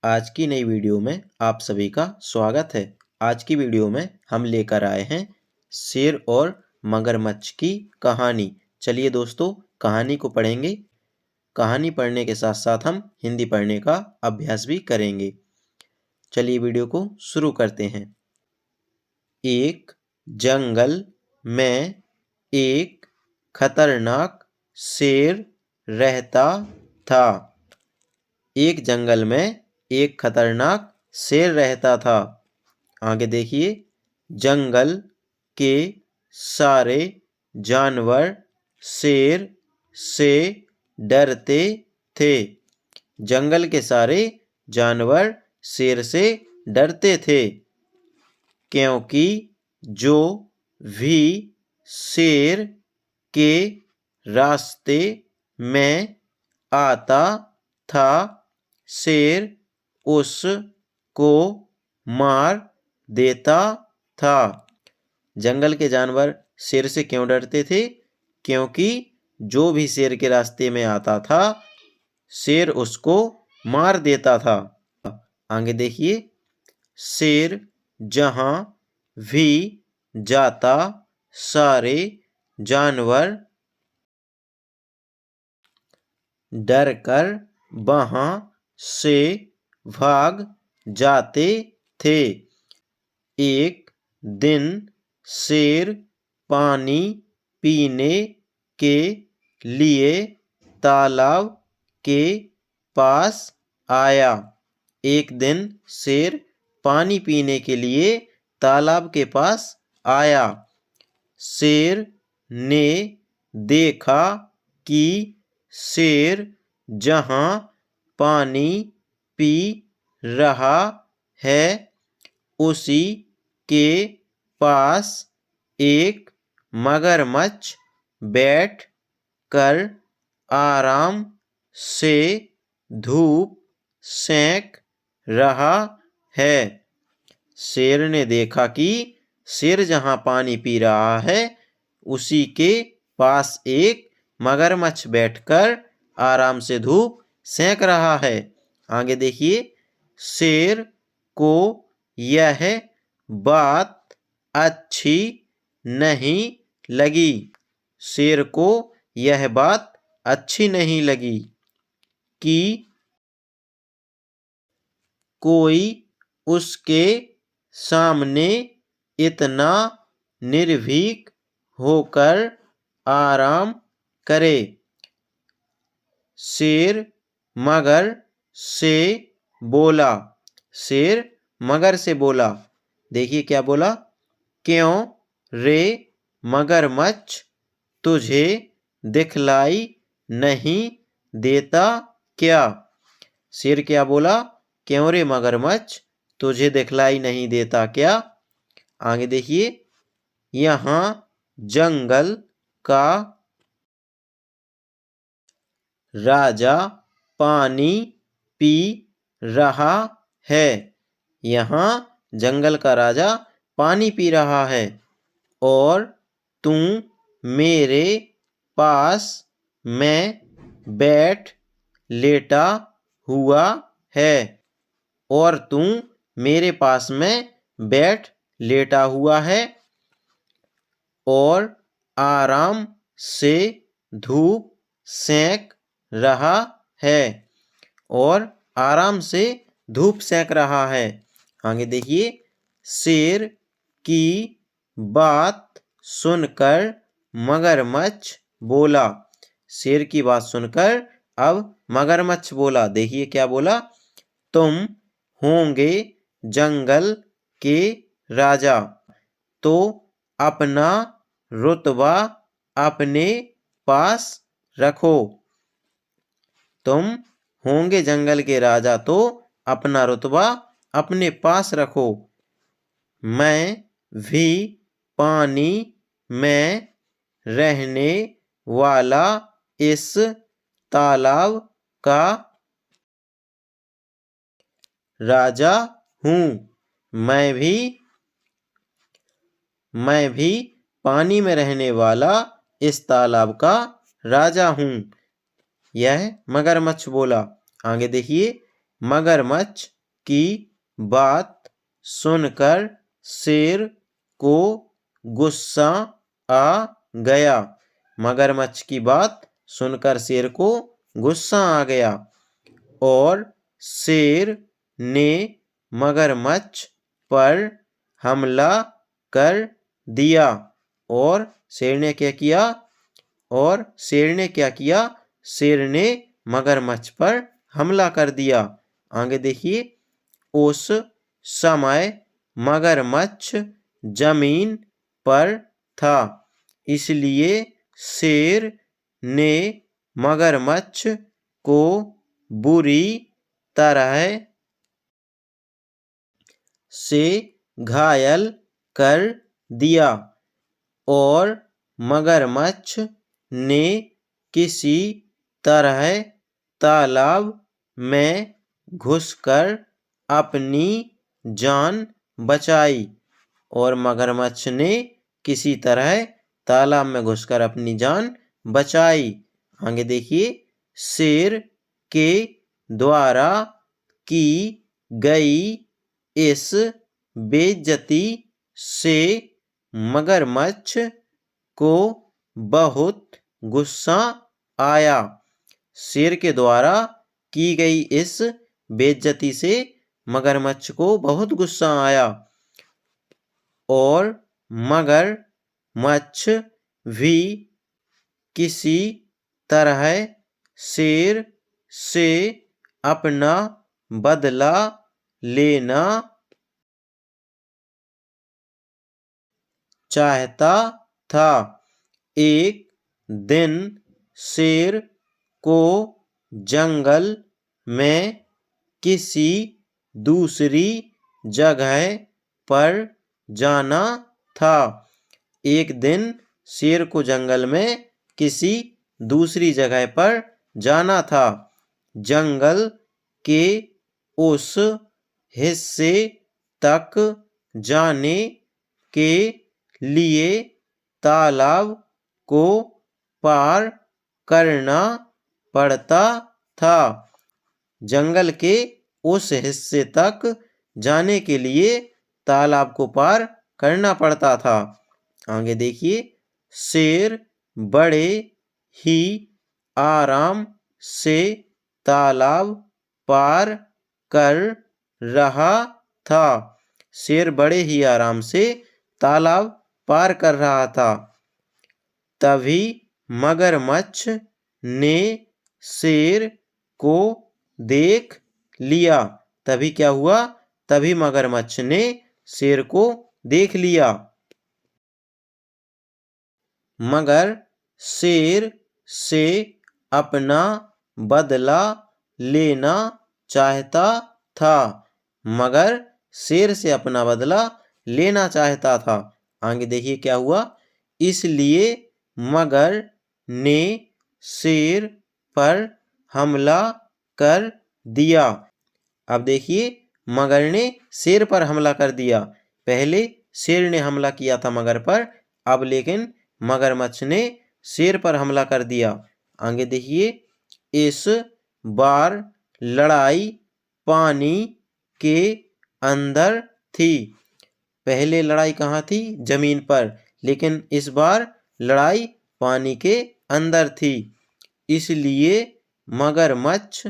आज की नई वीडियो में आप सभी का स्वागत है। आज की वीडियो में हम लेकर आए हैं शेर और मगरमच्छ की कहानी। चलिए दोस्तों, कहानी को पढ़ेंगे। कहानी पढ़ने के साथ साथ हम हिंदी पढ़ने का अभ्यास भी करेंगे। चलिए वीडियो को शुरू करते हैं। एक जंगल में एक खतरनाक शेर रहता था। एक जंगल में एक खतरनाक शेर रहता था। आगे देखिए, जंगल के सारे जानवर शेर से डरते थे। जंगल के सारे जानवर शेर से डरते थे, क्योंकि जो भी शेर के रास्ते में आता था, शेर उसको मार देता था। जंगल के जानवर शेर से क्यों डरते थे? क्योंकि जो भी शेर के रास्ते में आता था, शेर उसको मार देता था। आगे देखिए, शेर जहां भी जाता, सारे जानवर डरकर वहां से भाग जाते थे। एक दिन शेर पानी पीने के लिए तालाब के पास आया। एक दिन शेर पानी पीने के लिए तालाब के पास आया। शेर ने देखा कि शेर जहां पानी पी रहा है, उसी के पास एक मगरमच्छ बैठ कर आराम से धूप सेंक रहा है। शेर ने देखा कि शेर जहां पानी पी रहा है, उसी के पास एक मगरमच्छ बैठकर आराम से धूप सेंक रहा है। आगे देखिए, शेर को यह बात अच्छी नहीं लगी। शेर को यह बात अच्छी नहीं लगी कि कोई उसके सामने इतना निर्भीक होकर आराम करे। शेर मगर से बोला। शेर मगर से बोला। देखिए क्या बोला? क्यों रे मगरमच्छ, तुझे दिखलाई नहीं देता क्या? शेर क्या बोला? क्यों रे मगरमच्छ, तुझे दिखलाई नहीं देता क्या? आगे देखिए, यहाँ जंगल का राजा पानी पी रहा है। यहाँ जंगल का राजा पानी पी रहा है, और तू मेरे पास में बैठ लेटा हुआ है। और तू मेरे पास में बैठ लेटा हुआ है और आराम से धूप सेंक रहा है। और आराम से धूप सेंक रहा है। आगे देखिए, शेर की बात सुनकर मगरमच्छ बोला। शेर की बात सुनकर अब मगरमच्छ बोला। देखिए क्या बोला? तुम होंगे जंगल के राजा, तो अपना रुतबा अपने पास रखो। तुम होंगे जंगल के राजा, तो अपना रुतबा अपने पास रखो। मैं भी पानी में रहने वाला इस तालाब का राजा हूँ। मैं भी पानी में रहने वाला इस तालाब का राजा हूँ। यह मगरमच्छ बोला। आगे देखिए, मगरमच्छ की बात सुनकर शेर को गुस्सा आ गया। मगरमच्छ की बात सुनकर शेर को गुस्सा आ गया और शेर ने मगरमच्छ पर हमला कर दिया। और शेर ने क्या किया? शेर ने मगरमच्छ पर हमला कर दिया। आगे देखिए, उस समय मगरमच्छ जमीन पर था, इसलिए शेर ने मगरमच्छ को बुरी तरह से घायल कर दिया और मगरमच्छ ने किसी तरह तालाब में घुसकर अपनी जान बचाई। और मगरमच्छ ने किसी तरह तालाब में घुसकर अपनी जान बचाई। आगे देखिए, शेर के द्वारा की गई इस बेइज्जती से मगरमच्छ को बहुत गुस्सा आया। शेर के द्वारा की गई इस बेइज्जती से मगरमच्छ को बहुत गुस्सा आया और मगरमच्छ भी किसी तरह शेर से अपना बदला लेना चाहता था। एक दिन शेर को जंगल में किसी दूसरी जगह पर जाना था। एक दिन शेर को जंगल में किसी दूसरी जगह पर जाना था। जंगल के उस हिस्से तक जाने के लिए तालाब को पार करना पड़ता था। जंगल के उस हिस्से तक जाने के लिए तालाब को पार करना पड़ता था। आगे देखिए, शेर बड़े ही आराम से तालाब पार कर रहा था। शेर बड़े ही आराम से तालाब पार कर रहा था। तभी मगरमच्छ ने शेर को देख लिया। तभी क्या हुआ? तभी मगरमच्छ ने शेर को देख लिया। मगर शेर से अपना बदला लेना चाहता था। मगर शेर से अपना बदला लेना चाहता था। आगे देखिए क्या हुआ। इसलिए मगर ने शेर पर हमला कर दिया। अब देखिए, मगर ने शेर पर हमला कर दिया। पहले शेर ने हमला किया था मगर पर, अब लेकिन मगरमच्छ ने शेर पर हमला कर दिया। आगे देखिए, इस बार लड़ाई पानी के अंदर थी। पहले लड़ाई कहाँ थी? जमीन पर। लेकिन इस बार लड़ाई पानी के अंदर थी। इसलिए मगरमच्छ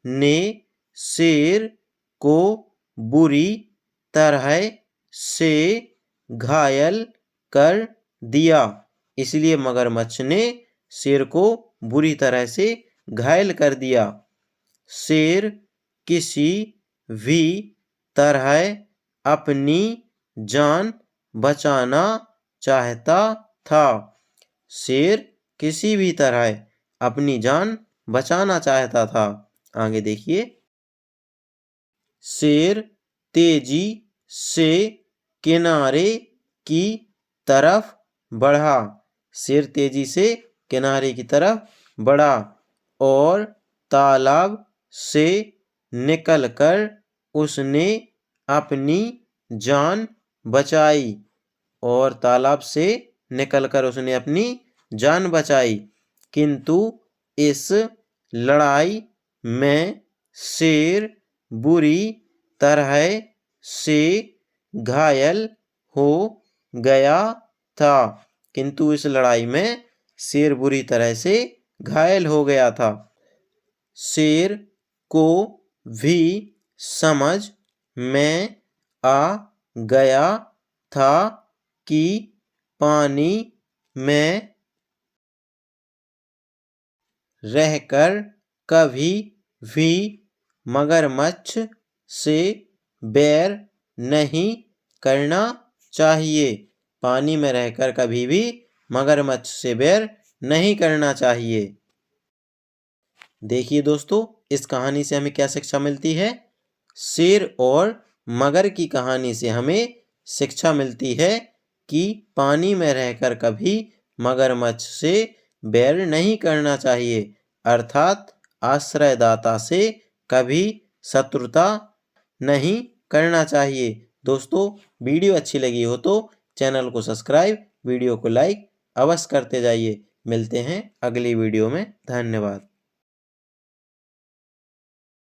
ने शेर को बुरी तरह से घायल कर दिया। इसलिए मगरमच्छ ने शेर को बुरी तरह से घायल कर दिया। शेर किसी भी तरह अपनी जान बचाना चाहता था। शेर किसी भी तरह अपनी जान बचाना चाहता था। आगे देखिए, शेर तेजी से किनारे की तरफ बढ़ा। शेर तेजी से किनारे की तरफ बढ़ा और तालाब से निकलकर उसने अपनी जान बचाई। और तालाब से निकलकर उसने अपनी जान बचाई। किंतु इस लड़ाई में शेर बुरी तरह से घायल हो गया था। किंतु इस लड़ाई में शेर बुरी तरह से घायल हो गया था। शेर को भी समझ में आ गया था कि पानी में रहकर कभी भी मगरमच्छ से बैर नहीं करना चाहिए। पानी में रहकर कभी भी मगरमच्छ से बैर नहीं करना चाहिए। देखिए दोस्तों, इस कहानी से हमें क्या शिक्षा मिलती है। शेर और मगर की कहानी से हमें शिक्षा मिलती है कि पानी में रहकर कभी मगरमच्छ से बैर नहीं करना चाहिए, अर्थात आश्रयदाता से कभी शत्रुता नहीं करना चाहिए। दोस्तों, वीडियो अच्छी लगी हो तो चैनल को सब्सक्राइब, वीडियो को लाइक अवश्य करते जाइए। मिलते हैं अगली वीडियो में। धन्यवाद।